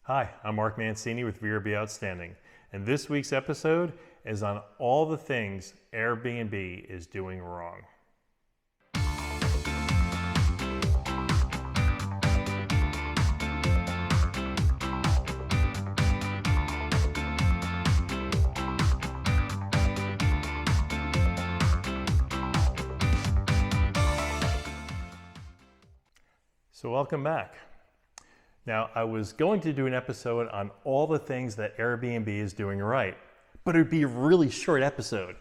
Hi, I'm Mark Mancini with VRBO Outstanding, and this week's episode is on all the things Airbnb is doing wrong. So welcome back. Now, I was going to do an episode on all the things that Airbnb is doing right, but it would be a really short episode.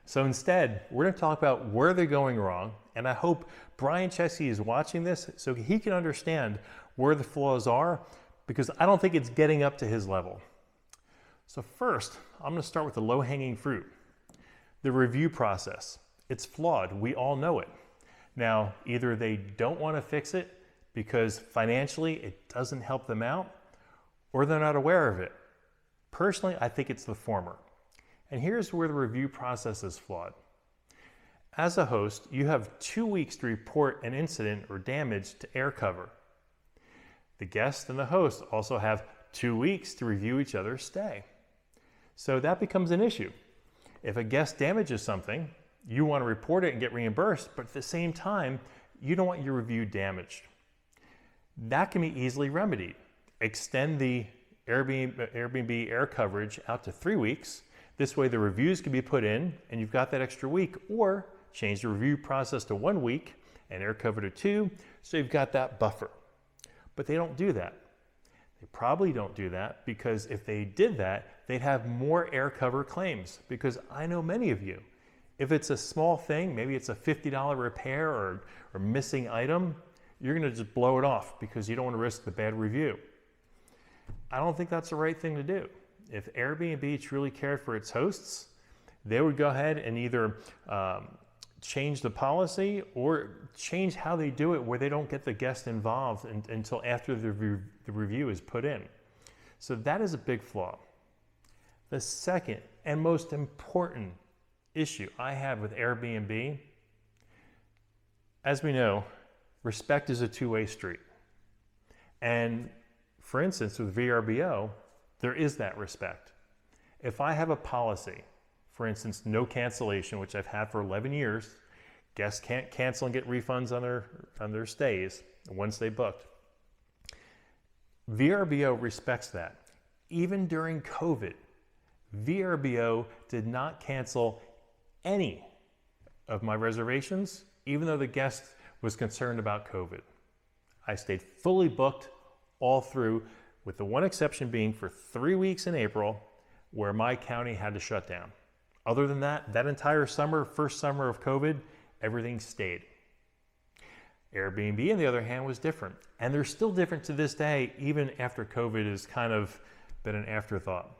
So instead, we're going to talk about where they're going wrong, and I hope Brian Chesky is watching this so he can understand where the flaws are, because I don't think it's getting up to his level. So first, I'm going to start with the low-hanging fruit. The review process. It's flawed. We all know it. Now, either they don't want to fix it because financially it doesn't help them out, or they're not aware of it. Personally, I think it's the former. And here's where the review process is flawed. As a host, you have 2 weeks to report an incident or damage to air cover. The guest and the host also have 2 weeks to review each other's stay. So that becomes an issue. If a guest damages something, you want to report it and get reimbursed, but at the same time, you don't want your review damaged. That can be easily remedied. Extend the Airbnb air coverage out to 3 weeks. This way the reviews can be put in and you've got that extra week, or change the review process to 1 week and air cover to 2, so you've got that buffer. But they don't do that. They probably don't do that because if they did that, they'd have more air cover claims, because I know many of you, if it's a small thing, maybe it's a $50 repair or missing item, you're going to just blow it off because you don't want to risk the bad review. I don't think that's the right thing to do. If Airbnb truly cared for its hosts, they would go ahead and either change the policy or change how they do it, where they don't get the guest involved until after the review is put in. So that is a big flaw. The second and most important issue I have with Airbnb, as we know, respect is a two-way street. And for instance, with VRBO, there is that respect. If I have a policy, for instance, no cancellation, which I've had for 11 years, guests can't cancel and get refunds on their stays once they booked. VRBO respects that. Even during COVID, VRBO did not cancel any of my reservations, even though the guest was concerned about COVID. I stayed fully booked all through, with the one exception being for 3 weeks in April, where my county had to shut down. Other than that, that entire summer, first summer of COVID, everything stayed. Airbnb, on the other hand, was different. And they're still different to this day, even after COVID has kind of been an afterthought.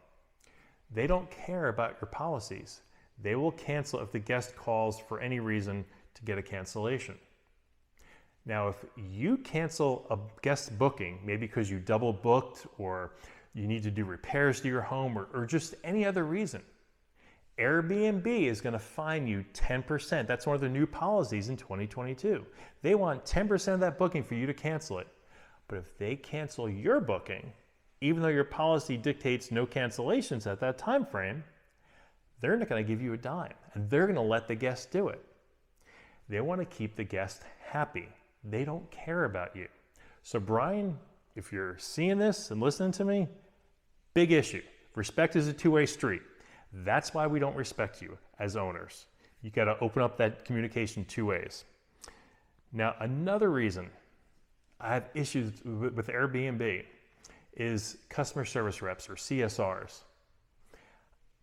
They don't care about your policies. They will cancel if the guest calls for any reason to get a cancellation. Now, if you cancel a guest booking, maybe because you double booked or you need to do repairs to your home or just any other reason, Airbnb is going to fine you 10%. That's one of the new policies in 2022. They want 10% of that booking for you to cancel it. But if they cancel your booking, even though your policy dictates no cancellations at that time frame, they're not going to give you a dime, and they're going to let the guest do it. They want to keep the guest happy. They don't care about you. So Brian, if you're seeing this and listening to me, big issue. Respect is a two-way street. That's why we don't respect you as owners. You got to open up that communication 2 ways. Now, another reason I have issues with Airbnb is customer service reps, or CSRs.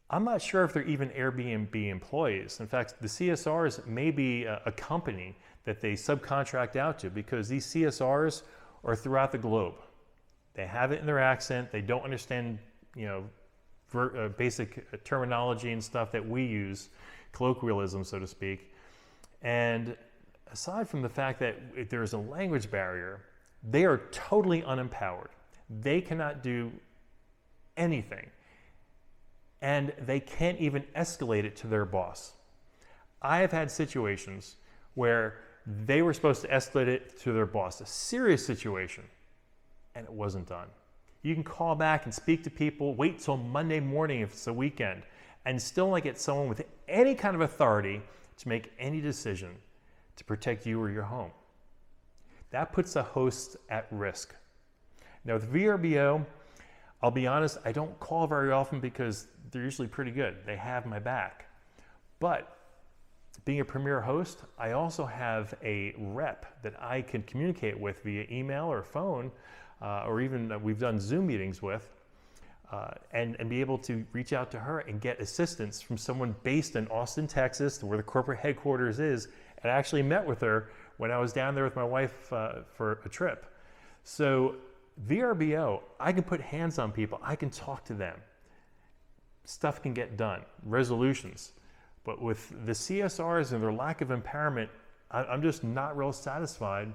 I'm not sure if they're even Airbnb employees. In fact, the CSRs may be a company that they subcontract out to, because these CSRs are throughout the globe. They have it in their accent. They don't understand, basic terminology and stuff that we use, colloquialism, so to speak. And aside from the fact that there's a language barrier, they are totally unempowered. They cannot do anything. And they can't even escalate it to their boss. I have had situations where they were supposed to escalate it to their boss, a serious situation, and it wasn't done. You can call back and speak to people, wait till Monday morning if it's a weekend, and still not get someone with any kind of authority to make any decision to protect you or your home. That puts the hosts at risk. Now with VRBO, I'll be honest, I don't call very often because they're usually pretty good. They have my back. But being a premier host, I also have a rep that I can communicate with via email or phone, or even we've done Zoom meetings with, and be able to reach out to her and get assistance from someone based in Austin, Texas, where the corporate headquarters is. And I actually met with her when I was down there with my wife for a trip. So VRBO, I can put hands on people, I can talk to them. Stuff can get done, resolutions. But with the CSRs and their lack of empowerment, I'm just not real satisfied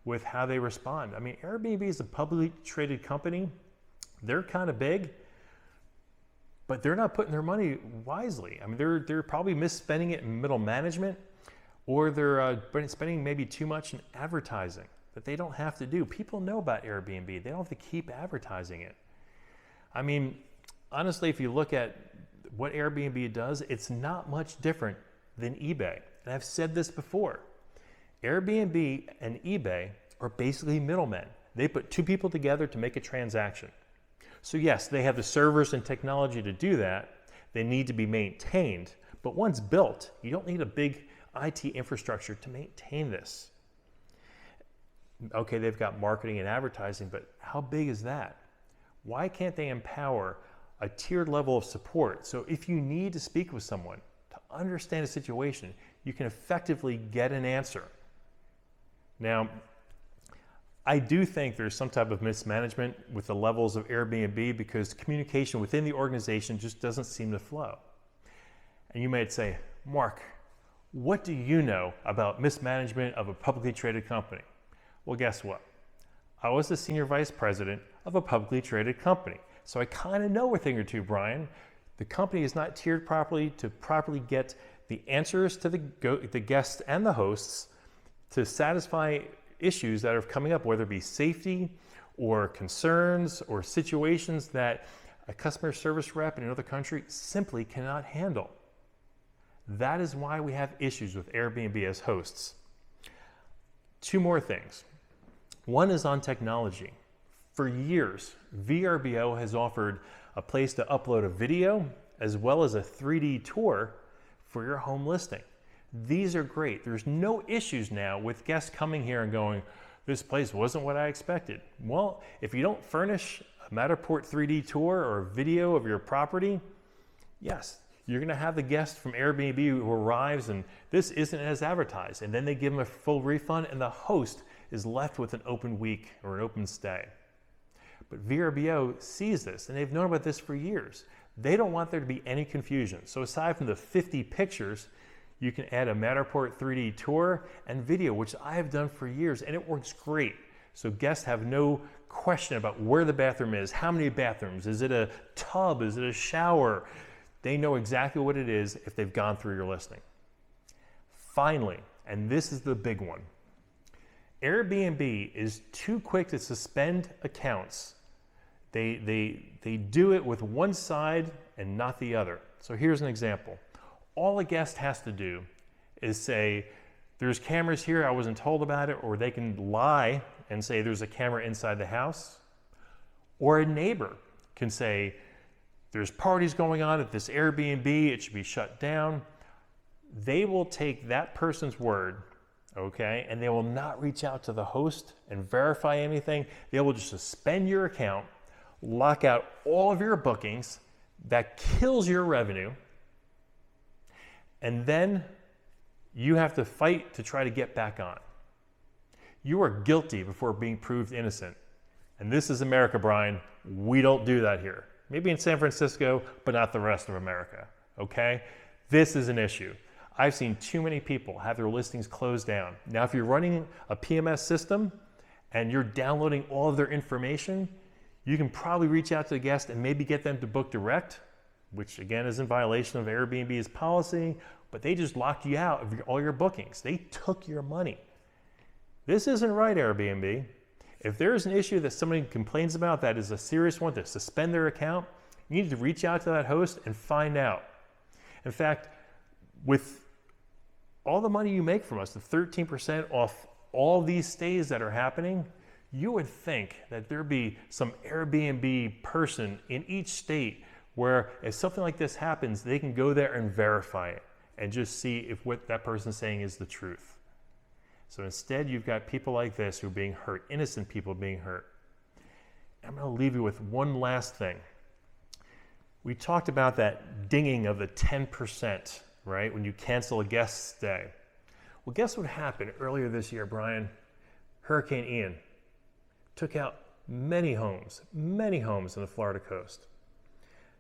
with how they respond. I mean, Airbnb is a publicly traded company. They're kind of big, but they're not putting their money wisely. I mean, they're probably misspending it in middle management, or they're spending maybe too much in advertising that they don't have to do. People know about Airbnb. They don't have to keep advertising it. I mean, honestly, if you look at what Airbnb does, it's not much different than eBay. And I've said this before. Airbnb and eBay are basically middlemen. They put two people together to make a transaction. So yes, they have the servers and technology to do that. They need to be maintained. But once built, you don't need a big IT infrastructure to maintain this. Okay, they've got marketing and advertising, but how big is that? Why can't they empower a tiered level of support? So if you need to speak with someone to understand a situation, you can effectively get an answer. Now, I do think there's some type of mismanagement with the levels of Airbnb because communication within the organization just doesn't seem to flow. And you might say, Mark, what do you know about mismanagement of a publicly traded company? Well, guess what? I was the senior vice president of a publicly traded company. So I kind of know a thing or two, Brian. The company is not tiered properly to properly get the answers to the guests and the hosts to satisfy issues that are coming up, whether it be safety or concerns or situations that a customer service rep in another country simply cannot handle. That is why we have issues with Airbnb as hosts. Two more things. One is on technology. For years, VRBO has offered a place to upload a video as well as a 3D tour for your home listing. These are great. There's no issues now with guests coming here and going, this place wasn't what I expected. Well, if you don't furnish a Matterport 3D tour or a video of your property, yes, you're gonna have the guest from Airbnb who arrives and this isn't as advertised, and then they give them a full refund and the host is left with an open week or an open stay. But VRBO sees this and they've known about this for years. They don't want there to be any confusion. So aside from the 50 pictures, you can add a Matterport 3D tour and video, which I have done for years, and it works great. So guests have no question about where the bathroom is, how many bathrooms, is it a tub, is it a shower? They know exactly what it is if they've gone through your listing. Finally, and this is the big one, Airbnb is too quick to suspend accounts. They do it with one side and not the other. So here's an example. All a guest has to do is say, there's cameras here, I wasn't told about it, or they can lie and say there's a camera inside the house. Or a neighbor can say, there's parties going on at this Airbnb, it should be shut down. They will take that person's word, okay, and they will not reach out to the host and verify anything. They will just suspend your account, lock out all of your bookings. That kills your revenue. And then you have to fight to try to get back on. You are guilty before being proved innocent. And this is America, Brian. We don't do that here. Maybe in San Francisco, but not the rest of America, okay? This is an issue. I've seen too many people have their listings closed down. Now, if you're running a PMS system and you're downloading all of their information, you can probably reach out to the guest and maybe get them to book direct, which again is in violation of Airbnb's policy, but they just locked you out of all your bookings. They took your money. This isn't right, Airbnb. If there's an issue that somebody complains about that is a serious one to suspend their account, you need to reach out to that host and find out. In fact, with all the money you make from us, the 13% off all these stays that are happening, you would think that there'd be some Airbnb person in each state where if something like this happens, they can go there and verify it and just see if what that person's saying is the truth. So instead, you've got people like this who are being hurt, innocent people being hurt. I'm going to leave you with one last thing. We talked about that dinging of the 10%, right, when you cancel a guest stay. Well, guess what happened earlier this year, Brian? Hurricane Ian took out many homes on the Florida coast.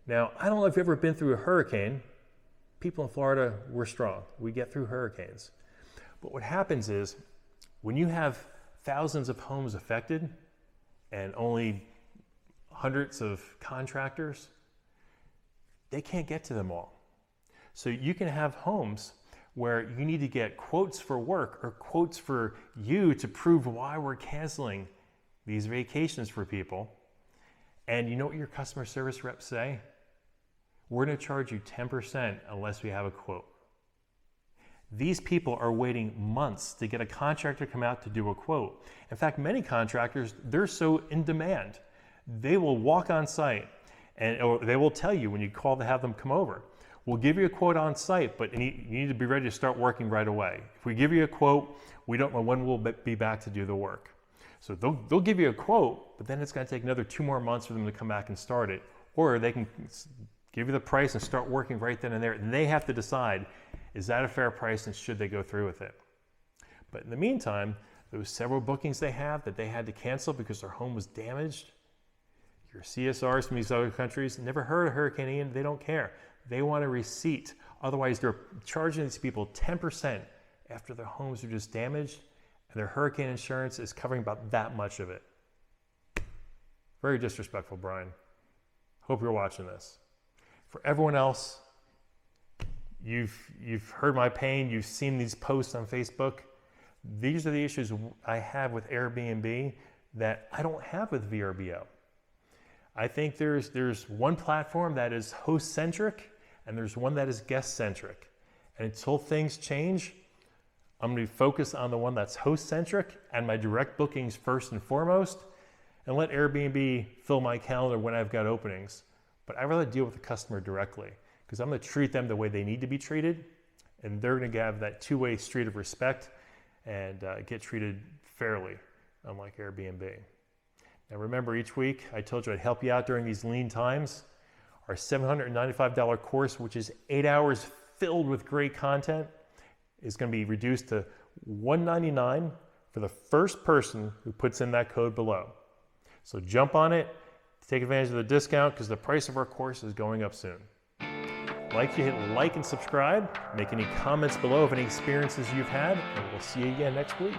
Now, I don't know if you've ever been through a hurricane. People in Florida, we're strong. We get through hurricanes. But what happens is when you have thousands of homes affected and only hundreds of contractors, they can't get to them all. So you can have homes where you need to get quotes for work or quotes for you to prove why we're canceling these vacations for people. And you know what your customer service reps say? We're going to charge you 10% unless we have a quote. These people are waiting months to get a contractor to come out to do a quote. In fact, many contractors, they're so in demand, they will walk on site or they will tell you when you call to have them come over, we'll give you a quote on site, but you need to be ready to start working right away. If we give you a quote, we don't know when we'll be back to do the work. So they'll give you a quote, but then it's going to take another 2 more months for them to come back and start it. Or they can give you the price and start working right then and there. And they have to decide, is that a fair price and should they go through with it? But in the meantime, there was several bookings they have that they had to cancel because their home was damaged. Your CSRs from these other countries never heard of Hurricane Ian. They don't care. They want a receipt. Otherwise, they're charging these people 10% after their homes are just damaged and their hurricane insurance is covering about that much of it. Very disrespectful, Brian. Hope you're watching this. For everyone else, you've heard my pain. You've seen these posts on Facebook. These are the issues I have with Airbnb that I don't have with VRBO. I think there's one platform that is host-centric and there's one that is guest-centric. And until things change, I'm going to focus on the one that's host-centric and my direct bookings first and foremost, and let Airbnb fill my calendar when I've got openings. But I'd rather deal with the customer directly because I'm going to treat them the way they need to be treated, and they're going to have that two-way street of respect and get treated fairly, unlike Airbnb. Now remember, each week I told you I'd help you out during these lean times. Our $795 course, which is 8 hours filled with great content, is going to be reduced to $199 for the first person who puts in that code below. So jump on it, take advantage of the discount because the price of our course is going up soon. Like you hit like and subscribe, make any comments below of any experiences you've had, and we'll see you again next week.